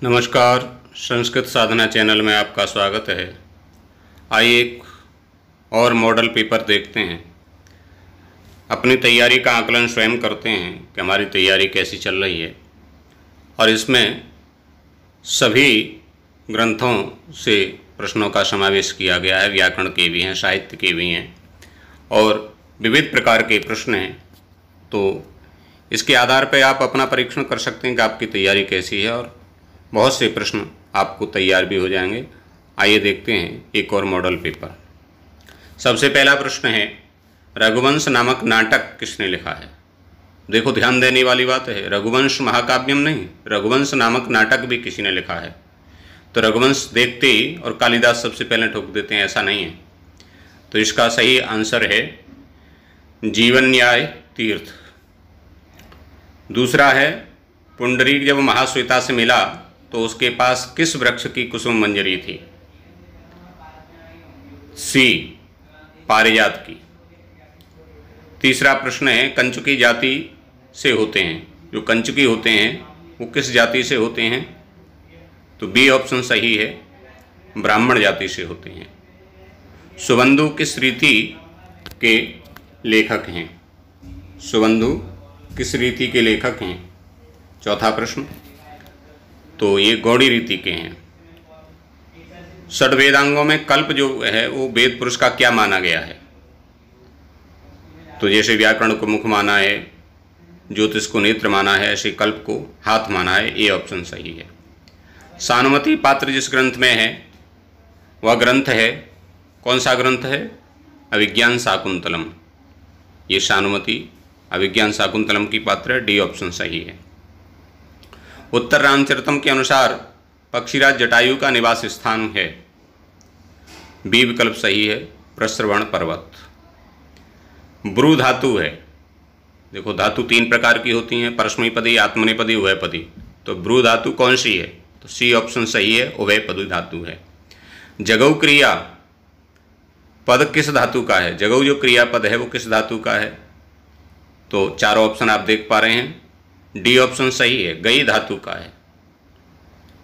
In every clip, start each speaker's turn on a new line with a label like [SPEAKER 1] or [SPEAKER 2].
[SPEAKER 1] नमस्कार। संस्कृत साधना चैनल में आपका स्वागत है। आइए एक और मॉडल पेपर देखते हैं। अपनी तैयारी का आकलन स्वयं करते हैं कि हमारी तैयारी कैसी चल रही है, और इसमें सभी ग्रंथों से प्रश्नों का समावेश किया गया है। व्याकरण के भी हैं, साहित्य के भी हैं और विविध प्रकार के प्रश्न हैं। तो इसके आधार पर आप अपना परीक्षण कर सकते हैं कि आपकी तैयारी कैसी है, और बहुत से प्रश्न आपको तैयार भी हो जाएंगे। आइए देखते हैं एक और मॉडल पेपर। सबसे पहला प्रश्न है, रघुवंश नामक नाटक किसने लिखा है? देखो, ध्यान देने वाली बात है, रघुवंश महाकाव्यम नहीं, रघुवंश नामक नाटक भी किसी ने लिखा है। तो रघुवंश देखते ही और कालिदास सबसे पहले ठोक देते हैं, ऐसा नहीं है। तो इसका सही आंसर है जीवन न्याय तीर्थ। दूसरा है, पुंडरीक जब महाश्वेता से मिला तो उसके पास किस वृक्ष की कुसुम मंजरी थी? सी, पारिजात की। तीसरा प्रश्न है, कंचुकी जाति से होते हैं, जो कंचुकी होते हैं वो किस जाति से होते हैं? तो बी ऑप्शन सही है, ब्राह्मण जाति से होते हैं। सुबंधु किस रीति के लेखक हैं? सुबंधु किस रीति के लेखक हैं? चौथा प्रश्न, तो ये गौड़ी रीति के हैं। षड वेदांगों में कल्प जो है वो वेद पुरुष का क्या माना गया है? तो जैसे व्याकरण को मुख माना है, ज्योतिष को नेत्र माना है, ऐसे कल्प को हाथ माना है। ए ऑप्शन सही है। सानुमति पात्र जिस ग्रंथ में है वह ग्रंथ है, कौन सा ग्रंथ है? अभिज्ञान शाकुंतलम। ये सानुमति अभिज्ञान शाकुंतलम की पात्र है। डी ऑप्शन सही है। उत्तर रामचरितम के अनुसार पक्षीराज जटायु का निवास स्थान है। बी विकल्प सही है, प्रस्रवण पर्वत। ब्रू धातु है। देखो, धातु तीन प्रकार की होती हैं, परस्मैपदी, आत्मनेपदी, उभयपदी। तो ब्रू धातु कौन सी है? तो सी ऑप्शन सही है, उभयपदी धातु है। जगौ क्रिया पद किस धातु का है? जगौ जो क्रिया पद है वो किस धातु का है? तो चारों ऑप्शन आप देख पा रहे हैं। डी ऑप्शन सही है, गई धातु का है।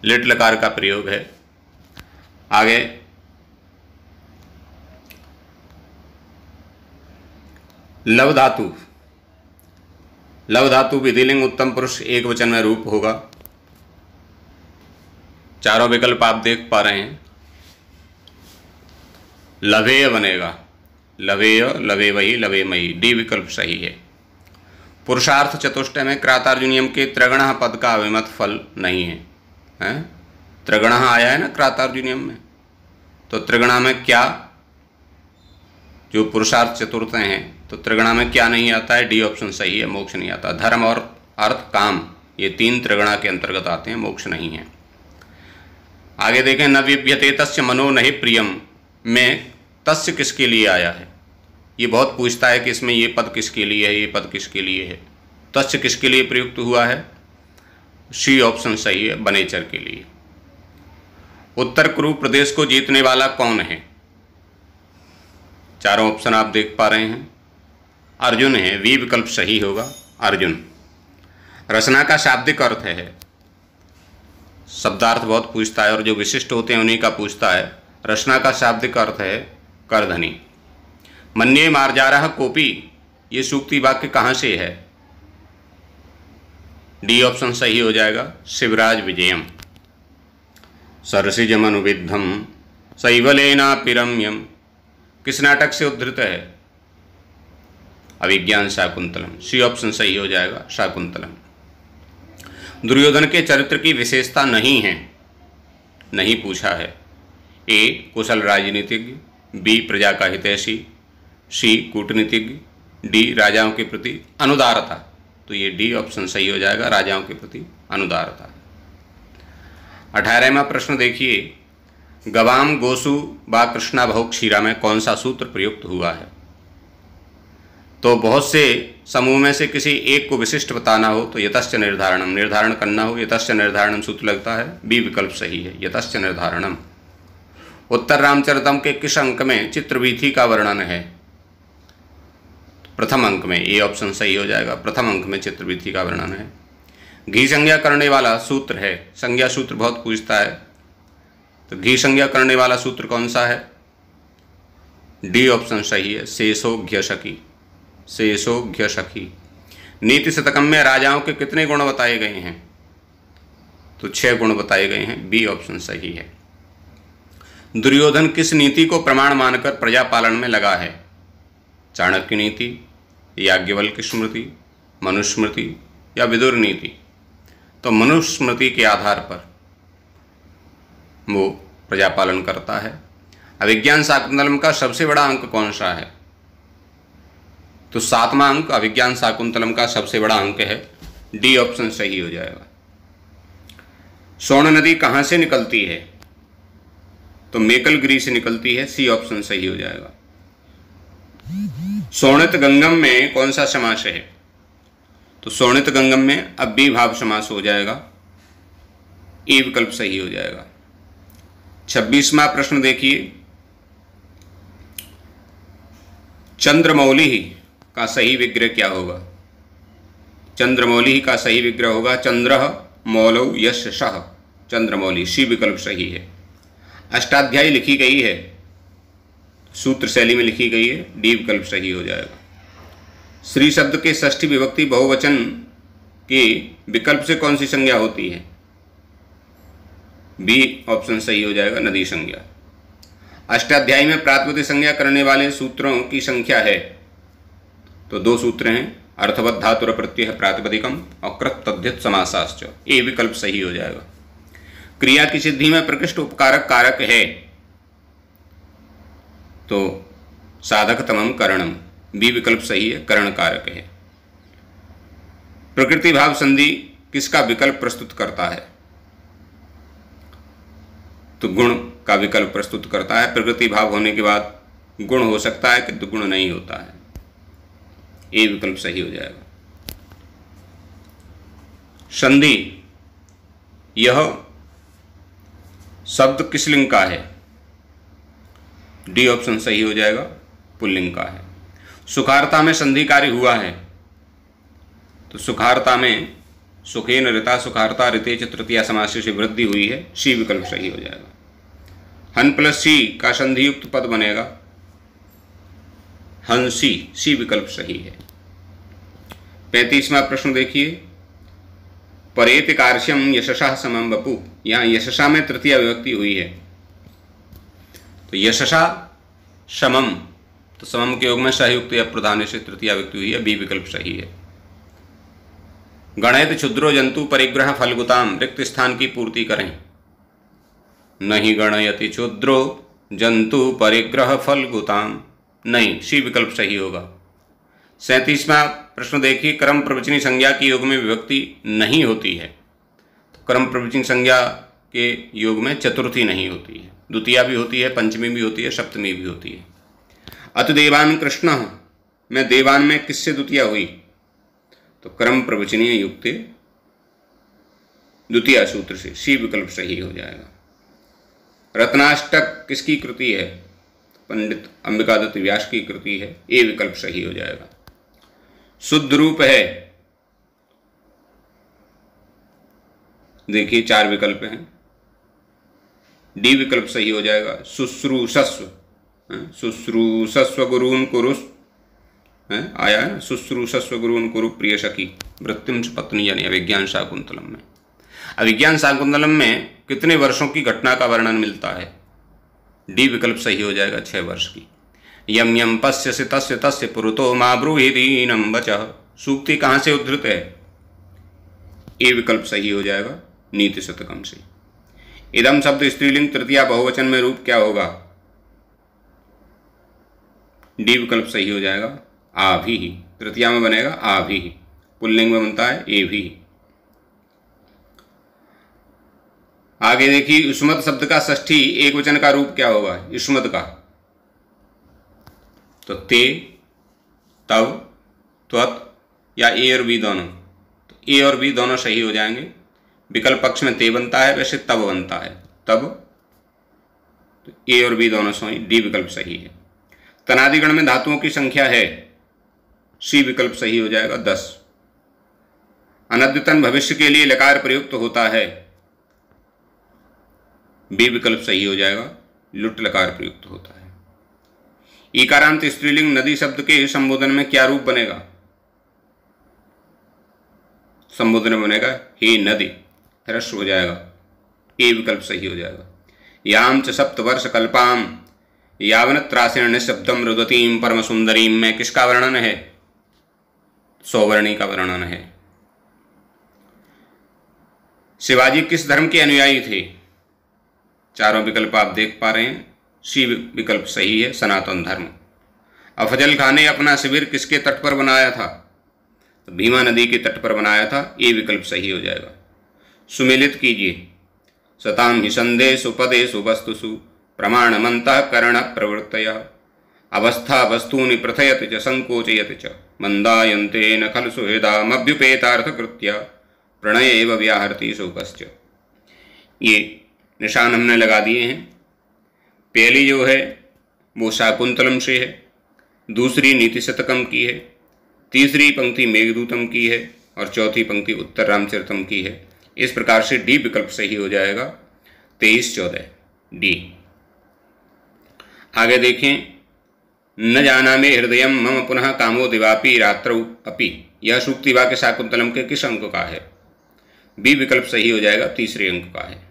[SPEAKER 1] लिट लकार का प्रयोग है। आगे, लव धातु। लव धातु विधिलिंग उत्तम पुरुष एक वचन में रूप होगा। चारों विकल्प आप देख पा रहे हैं। लवेय बनेगा, लवेय, लवे वही, लवे मई। डी विकल्प सही है। पुरुषार्थ चतुष्टय में क्रातार्जुनियम के त्रिगुणः पद का अभिमत फल नहीं है, हैं? त्रिगुणः आया है ना क्रातार्जुनियम में, तो त्रिगुणा में क्या, जो पुरुषार्थ चतुर्थ हैं, तो त्रिगुणा में क्या नहीं आता है? डी ऑप्शन सही है, मोक्ष नहीं आता। धर्म और अर्थ काम ये तीन त्रिगुणा के अंतर्गत आते हैं, मोक्ष नहीं है। आगे देखें, न विभ्यते तस्य मनो नहि प्रियम में तस्य किसके लिए आया है? ये बहुत पूछता है कि इसमें ये पद किसके लिए है, ये पद किसके लिए है। तस्य किसके लिए प्रयुक्त हुआ है? सी ऑप्शन सही है, बनेचर के लिए। उत्तर कुरु प्रदेश को जीतने वाला कौन है? चारों ऑप्शन आप देख पा रहे हैं। अर्जुन है, वी विकल्प सही होगा, अर्जुन। रचना का शाब्दिक अर्थ है। शब्दार्थ बहुत पूछता है और जो विशिष्ट होते हैं उन्हीं का पूछता है। रचना का शाब्दिक अर्थ है करधनी। मन्ये मार्जारः कोपी, ये सूक्ति वाक्य कहाँ से है? डी ऑप्शन सही हो जाएगा, शिवराज विजयम। सरसिजमनुविद्धम शैवलेनापि रम्यम किस नाटक से उद्धृत है? अभिज्ञान शाकुंतलम। सी ऑप्शन सही हो जाएगा, शाकुंतलम। दुर्योधन के चरित्र की विशेषता नहीं है, नहीं पूछा है। ए कुशल राजनीतिज्ञ, बी प्रजा का हितैषी, सी कूटनीतिज्ञ, डी राजाओं के प्रति अनुदारता। तो ये डी ऑप्शन सही हो जाएगा, राजाओं के प्रति अनुदारता। 18वां प्रश्न देखिए, गवाम गोसु व कृष्णा बहु क्षीरा में कौन सा सूत्र प्रयुक्त हुआ है? तो बहुत से समूह में से किसी एक को विशिष्ट बताना हो तो यतश्च निर्धारणम, निर्धारण करना हो, यतश्च निर्धारणम सूत्र लगता है। बी विकल्प सही है, यतश्च निर्धारणम। उत्तर रामचरितम के किस अंक में चित्रवीथी का वर्णन है? प्रथम अंक में। ए ऑप्शन सही हो जाएगा, प्रथम अंक में चित्रवीथी का वर्णन है। घी संज्ञा करने वाला सूत्र है, संज्ञा सूत्र बहुत पूछता है, तो घी संज्ञा करने वाला सूत्र कौन सा है? डी ऑप्शन सही है, शेषोघ्यशकी, शेषोघ्यशकी। नीति शतकम में राजाओं के कितने गुण बताए गए हैं? तो 6 गुण बताए गए हैं, बी ऑप्शन सही है। दुर्योधन किस नीति को प्रमाण मानकर प्रजा पालन में लगा है? चाणक्य नीति, याज्ञवल्क्य स्मृति, मनुस्मृति या विदुर नीति? तो मनुस्मृति के आधार पर वो प्रजा पालन करता है। अभिज्ञान शाकुंतलम का सबसे बड़ा अंक कौन सा है? तो 7वां अंक अभिज्ञान शाकुंतलम का सबसे बड़ा अंक है, डी ऑप्शन सही हो जाएगा। स्वर्ण नदी कहाँ से निकलती है? तो मेकलगिरी से निकलती है, सी ऑप्शन सही हो जाएगा। शोणित गंगम में कौन सा समास है? तो शोणित गंगम में अव्ययीभाव समास हो जाएगा, ए विकल्प सही हो जाएगा। 26वां प्रश्न देखिए, चंद्रमौली का सही विग्रह क्या होगा? चंद्रमौली का सही विग्रह होगा चंद्रः मौलौ यशः, चंद्रमौली, सी विकल्प सही है। अष्टाध्यायी लिखी गई है, सूत्र शैली में लिखी गई है, डी विकल्प सही हो जाएगा। श्री शब्द के षष्ठी विभक्ति बहुवचन के विकल्प से कौन सी संज्ञा होती है? बी ऑप्शन सही हो जाएगा, नदी संज्ञा। अष्टाध्यायी में प्रातिपदिक संज्ञा करने वाले सूत्रों की संख्या है? तो 2 सूत्र हैं, अर्थवत धातुर प्रत्यय प्रातिपदिकम और कृत तद्धित समासाश्च, ए विकल्प सही हो जाएगा। क्रिया की सिद्धि में प्रकृष्ट उपकारक कारक है? तो साधकतमम करणम, बी विकल्प सही है, करण कारक है। प्रकृति भाव संधि किसका विकल्प प्रस्तुत करता है? तो गुण का विकल्प प्रस्तुत करता है। प्रकृति भाव होने के बाद गुण हो सकता है किंतु गुण नहीं होता है, ए विकल्प सही हो जाएगा। संधि, यह शब्द किस लिंग का है? डी ऑप्शन सही हो जाएगा, पुल्लिंग का है। सुखारता में संधि कार्य हुआ है? तो सुखारता में सुखेन ऋता सुखारता ऋते च तृतीया समास से वृद्धि हुई है, सी विकल्प सही हो जाएगा। हन प्लस सी का संधि युक्त पद बनेगा हंसी, सी विकल्प सही है। 35वां प्रश्न देखिए, परेत कार्श्यम यशसा समम बपु, यहाँ यशसा में तृतीया विभक्ति हुई है, तो यशसा समम, तो समम के योग में सहयुक्त या प्रधान से तृतीया विभक्ति हुई है, बी विकल्प सही है। गणयत क्षुद्रो जंतु परिग्रह फलगुताम, रिक्त स्थान की पूर्ति करें। नहीं गणयति क्षुद्रो जंतु परिग्रह फलगुताम, नहीं, सी विकल्प सही होगा। 37वां प्रश्न देखिए, क्रम प्रवचनी संज्ञा की योग में विभक्ति नहीं होती है, तो क्रम प्रवचनी संज्ञा के योग में चतुर्थी नहीं होती है, द्वितीया भी होती है, पंचमी भी होती है, सप्तमी भी होती है। अत देवान कृष्ण में देवान में किससे द्वितीया हुई? तो क्रम प्रवचनीय युक्त द्वितीय सूत्र से, सी विकल्प सही हो जाएगा। रत्नाष्टक किसकी कृति है? पंडित अंबिकादत्त व्यास की कृति है, ए विकल्प सही हो जाएगा। शुद्ध रूप है, देखिए 4 विकल्प हैं, डी विकल्प सही हो जाएगा। शुश्रूषस्व, शुश्रूषस्व गुरून् कुरुस्, आया है ना, शुश्रूषस्व गुरून् कुरु प्रिय सखी वृत्तिम पत्नी, यानी अभिज्ञान शाकुंतलम में। अभिज्ञान शाकुंतलम में कितने वर्षों की घटना का वर्णन मिलता है? डी विकल्प सही हो जाएगा, 6 वर्ष की। यम यम पश्यसि तस्य तस्य पुरुतो मा ब्रूहि दीनं वचः, सूक्ति कहाँ से उद्धृत है? ए विकल्प सही हो जाएगा, नीति शतकम से। इदम शब्द स्त्रीलिंग तृतीया बहुवचन में रूप क्या होगा? डी विकल्प सही हो जाएगा, आभि, तृतीया में बनेगा आभि, पुल्लिंग में बनता है एभि। आगे देखिए, युष्मत् शब्द का षष्ठी एक वचन का रूप क्या होगा? युष्मत् का, तो ते, तव, त्वत् या ए और बी दोनों, तो ए और बी दोनों सही हो जाएंगे। विकल्प पक्ष में ते बनता है, वैसे तब बनता है, तब, तो ए और बी दोनों सही, डी विकल्प सही है। तनादिगण में धातुओं की संख्या है, सी विकल्प सही हो जाएगा, 10। अनद्यतन भविष्य के लिए लकार प्रयुक्त होता है, बी विकल्प सही हो जाएगा, लुट लकार प्रयुक्त होता है। ईकारांत स्त्रीलिंग नदी शब्द के संबोधन में क्या रूप बनेगा? संबोधन में बनेगा हे नदी, ह्रस्व हो जाएगा, ए विकल्प सही हो जाएगा। याम च सप्तवर्ष कल्पाम यावनत्रासेन निशब्दम रुदतीम परम सुंदरीम में किसका वर्णन है? सौवर्णी का वर्णन है। शिवाजी किस धर्म के अनुयायी थे? चारों विकल्प आप देख पा रहे हैं, सी विकल्प सही है, सनातन धर्म। अफजल खान ने अपना शिविर किसके तट पर बनाया था? तो भीमा नदी के तट पर बनाया था, ए विकल्प सही हो जाएगा। सुमेलित कीजिए। सताम ही संदेशु पदेषु वस्तुषु प्रमाणमंतः करण प्रवृत्तयः अवस्था वस्तूनि प्रथयति च संकोचयति च मंदायन्ते न खलु सुहृदामभ्युपेतार्थकृत्य प्रणय एव व्याहरति शोकश्च। ये निशान हमने लगा दिए हैं। पहली जो है वो शाकुंतलम से है, दूसरी नीति शतकम की है, तीसरी पंक्ति मेघदूतम की है और चौथी पंक्ति उत्तर रामचरितम की है। इस प्रकार से डी विकल्प सही हो जाएगा, 23-14 डी। आगे देखें, न जानामि हृदयम मम पुनः कामो दिवापि रात्रौ अपि, यह सूक्ति वाक्य शाकुंतलम के किस अंक का है? बी विकल्प सही हो जाएगा, तीसरे अंक का है।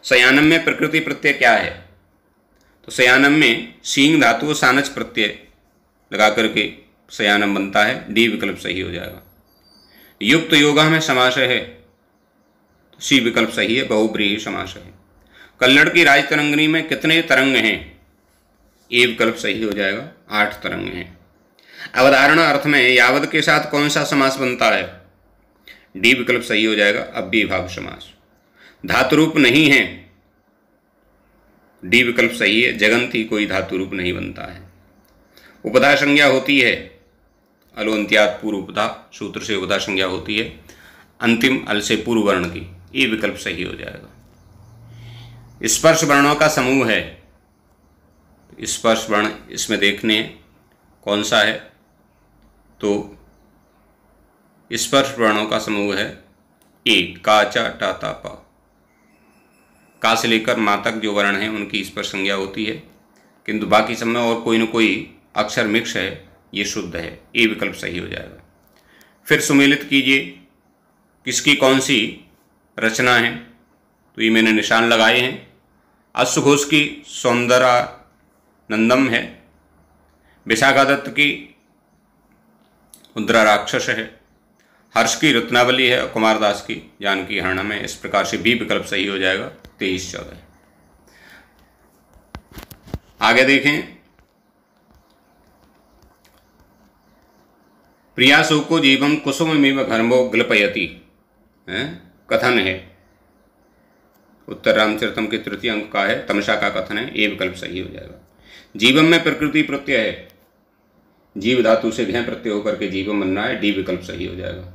[SPEAKER 1] शयानम में प्रकृति प्रत्यय क्या है? तो शयानम में सींग धातु सानच प्रत्यय लगा करके शयानम बनता है, डी विकल्प सही हो जाएगा। युक्त योगा में समास है, तो सी विकल्प सही है, बहुब्रीहि समास है। कल्लड़ की राज तरंगिणी में कितने तरंग हैं? ए विकल्प सही हो जाएगा, 8 तरंग हैं। अवधारणा अर्थ में यावद के साथ कौन सा समास बनता है? डी विकल्प सही हो जाएगा, अव्ययीभाव समास। धातु रूप नहीं है, डी विकल्प सही है, जगंती कोई धातु रूप नहीं बनता है। उपधा संज्ञा होती है, अलोन्त्यात पूर्व उपधा सूत्र से उपधा संज्ञा होती है, अंतिम अल से पूर्व वर्ण की, ये विकल्प सही हो जाएगा। स्पर्श वर्णों का समूह है, स्पर्श वर्ण इसमें देखने कौन सा है? तो स्पर्श वर्णों का समूह है ए, का, चा, टा, ता, पा। का से लेकर मा तक जो वर्ण हैं उनकी स्पर्श संज्ञा होती है, किंतु बाकी सब में और कोई न कोई अक्षर मिक्स है, ये शुद्ध है, ए विकल्प सही हो जाएगा। फिर सुमेलित कीजिए, किसकी कौन सी रचना है? तो ये मैंने निशान लगाए हैं। अश्वघोष की सौंदर्यानंदम है, विशाखा दत्त की उद्रा राक्षस है, हर्ष की रत्नावली है और कुमारदास की जानकी हरणम है। इस प्रकार से बी विकल्प सही हो जाएगा, 23-14। आगे देखें, प्रियासुको जीवम कुसुममिव घर्मो ग्लपयति कथन है, उत्तर रामचरितम के तृतीय अंक का है, तमसा का कथन है, ए विकल्प सही हो जाएगा। जीवम में प्रकृति प्रत्यय है, जीव धातु से घय प्रत्यय होकर के जीवम बनना है, डी विकल्प सही हो जाएगा।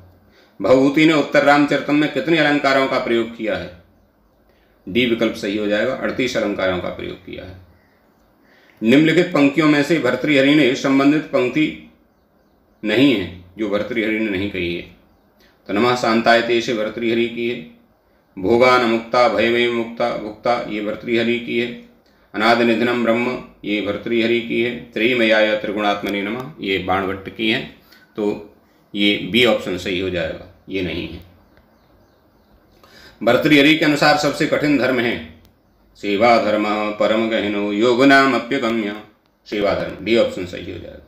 [SPEAKER 1] भवभूति ने उत्तर रामचरितम में कितने अलंकारों का प्रयोग किया है? डी विकल्प सही हो जाएगा, 38 अलंकारों का प्रयोग किया है। निम्नलिखित पंक्तियों में से भर्तृहरि ने संबंधित पंक्ति नहीं है जो भर्तृहरि ने नहीं कही है। तो नमः शांताय ते से भर्तृहरि की है, भोगा न मुक्ता भयवे मुक्ता भुक्ता ये भर्तृहरि की है, अनादि निधनम ब्रह्म ये भर्तृहरि की है, त्रयीमयाय त्रिगुणात्मने नमः ये बाणभट्ट की है। तो ये बी ऑप्शन सही हो जाएगा, ये नहीं है। भर्तृहरि के अनुसार सबसे कठिन धर्म है सेवा धर्म परम गहनो योग नाम अप्यगम्य, सेवा धर्म, डी ऑप्शन सही हो जाएगा।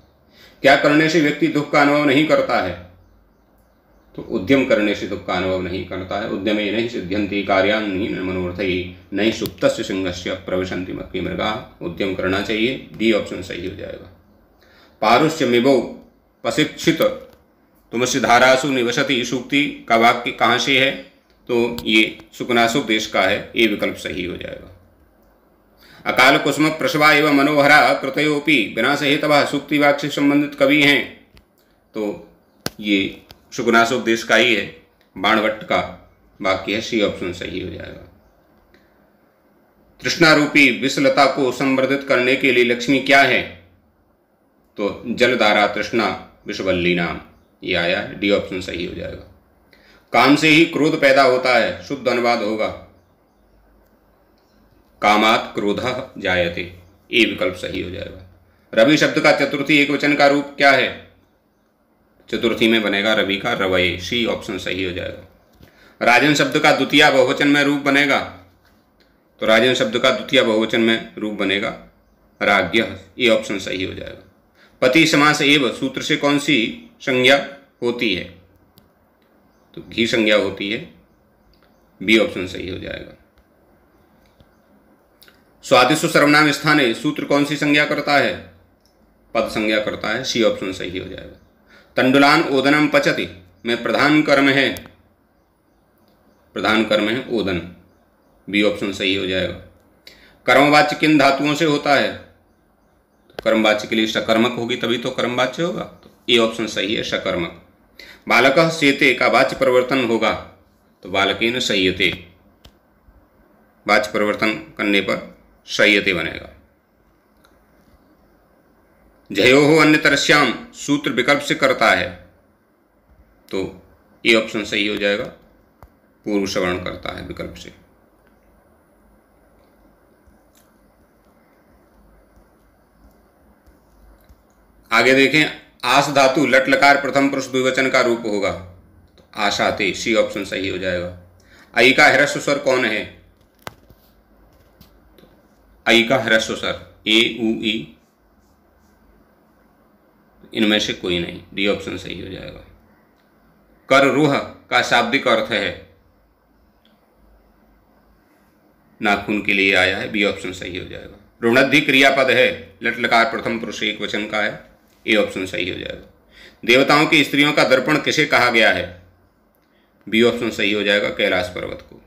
[SPEAKER 1] क्या करने से व्यक्ति दुख का अनुभव नहीं करता है? तो उद्यम करने से दुख का अनुभव नहीं करता है। उद्यमे नहीं सिद्ध्यन्ति कार्यान्नि मनोर्थी नहीं सुप्तस्य सिंहस्य प्रविशन्ति मक्की मृगा, उद्यम करना चाहिए, डी ऑप्शन सही हो जाएगा। पारुष्यमिवो पशिक्षित तुमस्य धारासु निवसति सूक्ति का वाक्य कहाँ से है? तो ये सुकनासुक देश का है, ए विकल्प सही हो जाएगा। अकाल कुसुम प्रसवा एवं मनोहरा कृतयोपि विनाश हेतवः सूक्ति वाक्य से संबंधित कवि हैं, तो ये सुकनासुक देश का ही है, बाणभट्ट का वाक्य है, सी ऑप्शन सही हो जाएगा। तृष्णारूपी विषलता को संवर्धित करने के लिए लक्ष्मी क्या है? तो जलधारा तृष्णा विषवल्ली नाम, ये आया है, डी ऑप्शन सही हो जाएगा। काम से ही क्रोध पैदा होता है, शुद्ध अनुवाद होगा कामात् क्रोधः जायते, ये विकल्प सही हो जाएगा। रवि शब्द का चतुर्थी एक वचन का रूप क्या है? चतुर्थी में बनेगा रवि का रवये, सी ऑप्शन सही हो जाएगा। राजन शब्द का द्वितीय बहुवचन में रूप बनेगा, तो राजन शब्द का द्वितीय बहुवचन में रूप बनेगा राज्ञः, ये ऑप्शन सही हो जाएगा। पति समास एव सूत्र से कौन सी संज्ञा होती है? तो घी संज्ञा होती है, बी ऑप्शन सही हो जाएगा। स्वादिष्ट सर्वनाम स्थाने सूत्र कौन सी संज्ञा करता है? पद संज्ञा करता है, सी ऑप्शन सही हो जाएगा। तंडुलान ओदनम पचति में प्रधान कर्म है, प्रधान कर्म है ओदन, बी ऑप्शन सही हो जाएगा। कर्मवाच्य किन धातुओं से होता है? कर्मवाच्य के लिए सकर्मक होगी तभी तो कर्मवाच्य होगा, तो ए ऑप्शन सही है, सकर्मक। बालकः सेते का वाच्य परिवर्तन होगा, तो बालकेन शय्यते, वाच्य परिवर्तन करने पर शय्यते बनेगा। जयोः अन्यतरस्याम सूत्र विकल्प से करता है, तो ये ऑप्शन सही हो जाएगा, पूर्व श्रवण करता है विकल्प से। आगे देखें, आस धातु लट लकार प्रथम पुरुष द्विवचन का रूप होगा, तो आशाते, सी ऑप्शन सही हो जाएगा। आई का ह्रस्व स्वर कौन है? तो आई का ह्रस्व स्वर ए उ ई, इनमें से कोई नहीं, डी ऑप्शन सही हो जाएगा। कर रूह का शाब्दिक अर्थ है नाखून के लिए आया है, बी ऑप्शन सही हो जाएगा। ऋणद्धि क्रियापद है, लट लकार प्रथम पुरुष एक वचन का है, ए ऑप्शन सही हो जाएगा। देवताओं की स्त्रियों का दर्पण किसे कहा गया है? बी ऑप्शन सही हो जाएगा, कैलाश पर्वत को।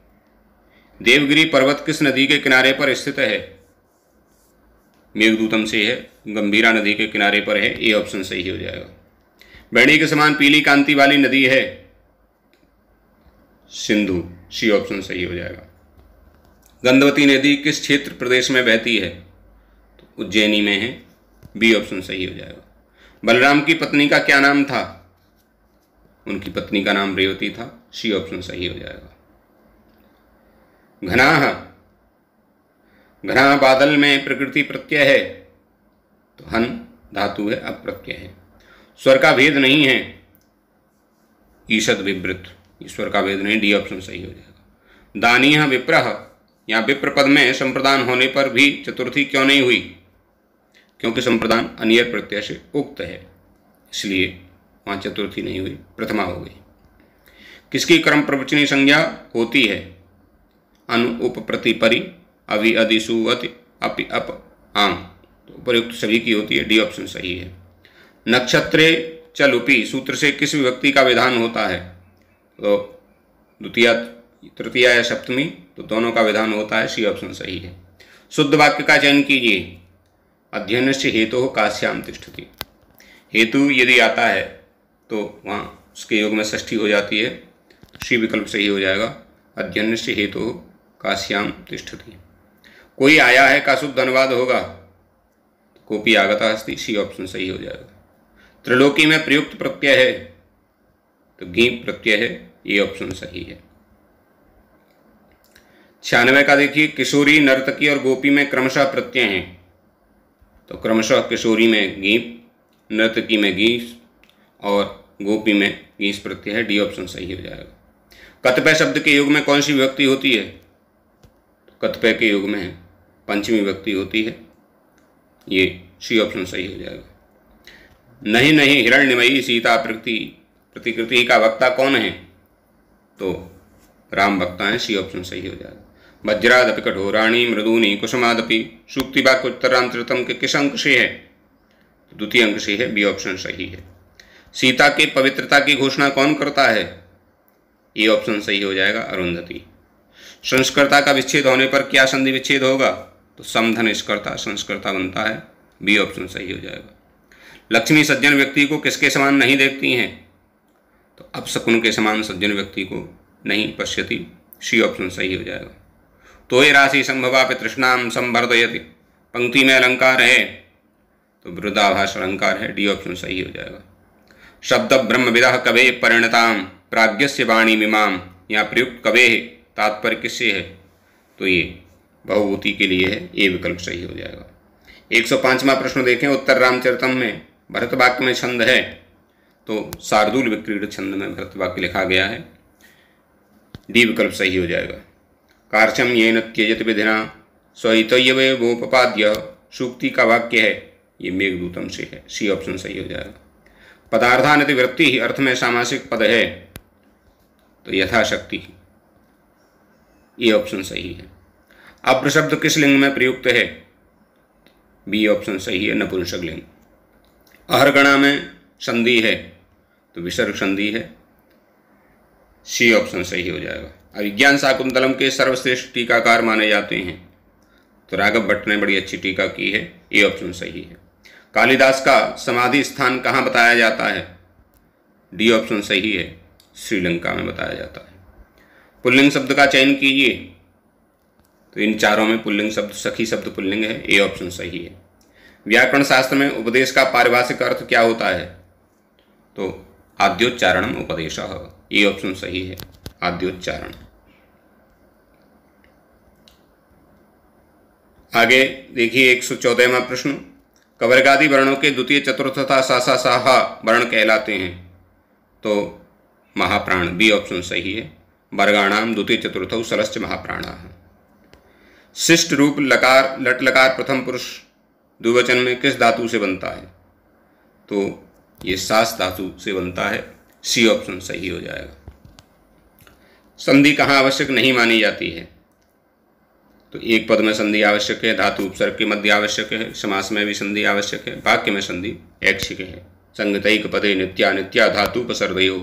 [SPEAKER 1] देवगिरी पर्वत किस नदी के किनारे पर स्थित है? मेघदूतम से है, गंभीरा नदी के किनारे पर है, ए ऑप्शन सही हो जाएगा। बैणी के समान पीली कांति वाली नदी है, सिंधु, सी ऑप्शन सही हो जाएगा। गंधवती नदी किस क्षेत्र प्रदेश में बहती है? तो उज्जैनी में है, बी ऑप्शन सही हो जाएगा। बलराम की पत्नी का क्या नाम था? उनकी पत्नी का नाम रेवती था, सी ऑप्शन सही हो जाएगा। घनाह, घना बादल में प्रकृति प्रत्यय है, तो हन धातु है, अप्रत्यय है। स्वर का भेद नहीं है, ईषद विवृत, ईश्वर का भेद नहीं, डी ऑप्शन सही हो जाएगा। दानीय विप्रह, यहाँ विप्र पद में संप्रदान होने पर भी चतुर्थी क्यों नहीं हुई? क्योंकि संप्रदान अनियर प्रत्यय से उक्त है, इसलिए वहाँ चतुर्थी नहीं हुई, प्रथमा हो गई। किसकी कर्म प्रवचनी संज्ञा होती है? अनु उप प्रति परि अवि अधि सु अति अपि अप आम, तो उपयुक्त सभी की होती है, डी ऑप्शन सही है। नक्षत्रे चलुपी सूत्र से किस विभक्ति का विधान होता है? तो द्वितीय, तृतीया या सप्तमी, तो दोनों का विधान होता है, सी ऑप्शन सही है। शुद्ध वाक्य का चयन कीजिए। अध्ययन से हेतु काश्याम तिष्ठति, हेतु यदि आता है तो वहाँ उसके योग में षष्ठी हो जाती है, सी विकल्प सही हो जाएगा। अध्ययन से हेतु काश्याम तिष्ठति। कोई आया है का शुद्ध अनुवाद होगा, कोपी आगता अस्ति, सी ऑप्शन सही हो जाएगा। त्रिलोकी में प्रयुक्त प्रत्यय है, तो घी प्रत्यय है, ये ऑप्शन सही है। 96 का देखिए, किशोरी, नर्तकी और गोपी में क्रमशः प्रत्यय हैं, तो क्रमशः किशोरी में घी, नर्तकी में घीस और गोपी में घीस प्रत्यय है, डी ऑप्शन सही हो जाएगा। कतिपय शब्द के युग में कौन सी विभक्ति होती है? तो कतिपय के युग में पंचमी विभक्ति होती है, ये सी ऑप्शन सही हो जाएगा। नहीं नहीं हिरण्यमयी सीता प्रतिकृति का वक्ता कौन है? तो राम वक्ता है, सी ऑप्शन सही हो जाएगा। वज्रादपि कठोराणी मृदूनी कुसुमादपि सूक्ति वाक्य उत्तरांतरतम के किस अंक से है? तो द्वितीय अंक से है, बी ऑप्शन सही है। सीता के पवित्रता की घोषणा कौन करता है? ये ऑप्शन सही हो जाएगा, अरुंधति। संस्कृता का विच्छेद होने पर क्या संधि विच्छेद होगा? तो समधन स्कर्ता संस्कृता बनता है, बी ऑप्शन सही हो जाएगा। लक्ष्मी सज्जन व्यक्ति को किसके समान नहीं देखती हैं? तो अपशकुन के समान सज्जन व्यक्ति को नहीं पश्यति, सी ऑप्शन सही हो जाएगा। तो ये राशि संभवापि तृष्णाम संवर्धयति, पंक्ति में अलंकार है, तो विरुद्धाभास अलंकार है, डी ऑप्शन सही हो जाएगा। शब्द ब्रह्मविदः कवे परिणताम प्राज्ञस्य वाणी मिमाम, यहाँ प्रयुक्त कवे है, तात्पर्य किससे है? तो ये बहुभूति के लिए है, ये विकल्प सही हो जाएगा। 105वां प्रश्न देखें, उत्तर रामचरितम में भरत वाक्य में छंद है, तो शार्दूल विक्रीड छंद में भरत वाक्य लिखा गया है, डी विकल्प सही हो जाएगा। कार्चम येन त्यजत विधिना स्वहितयवे वोपपाद्य, सूक्ति का वाक्य है, ये मेघदूतम से है, सी ऑप्शन सही हो जाएगा। पदार्थानिति वृत्ति ही अर्थ में सामासिक पद है, तो यथाशक्ति, ये ऑप्शन सही है। अप्र शब्द किस लिंग में प्रयुक्त है? बी ऑप्शन सही है, नपुंसक लिंग। अहरगणा में संधि है, तो विसर्ग संधि है, सी ऑप्शन सही हो जाएगा। अभिज्ञान शाकुंतलम के सर्वश्रेष्ठ टीकाकार माने जाते हैं, तो राघव भट्ट ने बड़ी अच्छी टीका की है, ये ऑप्शन सही है। कालिदास का समाधि स्थान कहाँ बताया जाता है? डी ऑप्शन सही है, श्रीलंका में बताया जाता है। पुल्लिंग शब्द का चयन कीजिए, तो इन चारों में पुल्लिंग शब्द सखी शब्द पुल्लिंग है, ए ऑप्शन सही है। व्याकरण शास्त्र में उपदेश का पारिभाषिक अर्थ क्या होता है? तो आद्योच्चारणम उपदेशः, ये ऑप्शन सही है, आद्योच्चारण। आगे देखिए 114वां प्रश्न, कवर्गादि वर्णों के द्वितीय चतुर्थ तथा सा साहा वर्ण कहलाते हैं, तो महाप्राण, बी ऑप्शन सही है। वर्गाणाम द्वितीय चतुर्थौ सरश्च महाप्राणाः। शिष्ट रूप लकार लट लकार प्रथम पुरुष द्विवचन में किस धातु से बनता है? तो ये सास धातु से बनता है, सी ऑप्शन सही हो जाएगा। संधि कहाँ आवश्यक नहीं मानी जाती है? तो एक पद में संधि आवश्यक है, धातु उपसर्ग के मध्य आवश्यक है, समास में भी संधि आवश्यक है, वाक्य में संधि ऐच्छिक है। संगतैक पदे नित्या नित्या धातु उपसर्गयो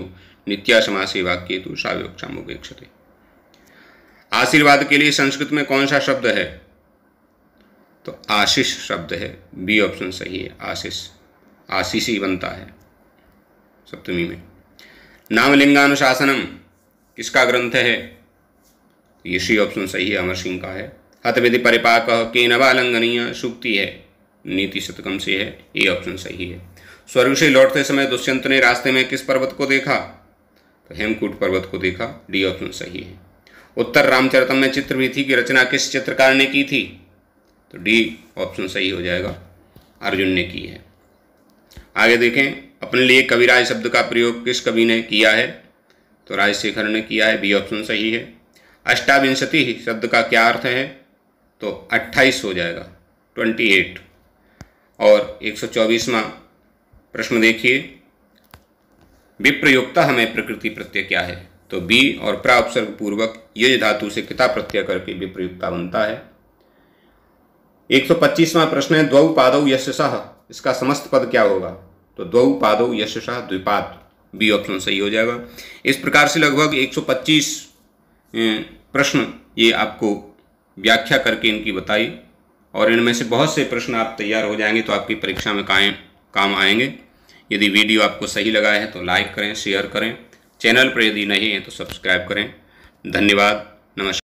[SPEAKER 1] नित्या समासे वाक्ये तु साव्योक्षामुपेक्षते। आशीर्वाद के लिए संस्कृत में कौन सा शब्द है? तो आशीष शब्द है, बी ऑप्शन सही है, आशीष, आशीष ही बनता है सप्तमी में। नामलिंगानुशासनम किसका ग्रंथ है? ये सी ऑप्शन सही है, अमर सिंह का है। हतविधि परिपाक केनवालंघनीय सूक्ति है, नीति शतकम से है, ये ऑप्शन सही है। स्वर्ग से लौटते समय दुष्यंत ने रास्ते में किस पर्वत को देखा? तो हेमकूट पर्वत को देखा, डी ऑप्शन सही है। उत्तर रामचरितम में चित्रवीथि की रचना किस चित्रकार ने की थी? तो डी ऑप्शन सही हो जाएगा, अर्जुन ने की है। आगे देखें, अपने लिए कविराज शब्द का प्रयोग किस कवि ने किया है? तो राजशेखर ने किया है, बी ऑप्शन सही है। अष्टाविंशति शब्द का क्या अर्थ है? तो 28 हो जाएगा, 28। और 124वां प्रश्न देखिए, विप्रयुक्ता हमें प्रकृति प्रत्यय क्या है? तो बी और प्रा उपसर्ग पूर्वक यज धातु से किता प्रत्यय करके विप्रयुक्ता बनता है। 125वां प्रश्न है, द्वौ पादौ यशसः, इसका समस्त पद क्या होगा? तो द्वौ पादौ यशसः द्विपाद, बी ऑप्शन सही हो जाएगा। इस प्रकार से लगभग 125 प्रश्न ये आपको व्याख्या करके इनकी बताई, और इनमें से बहुत से प्रश्न आप तैयार हो जाएंगे तो आपकी परीक्षा में काम आएंगे। यदि वीडियो आपको सही लगा है तो लाइक करें, शेयर करें, चैनल पर यदि नहीं है तो सब्सक्राइब करें। धन्यवाद, नमस्कार।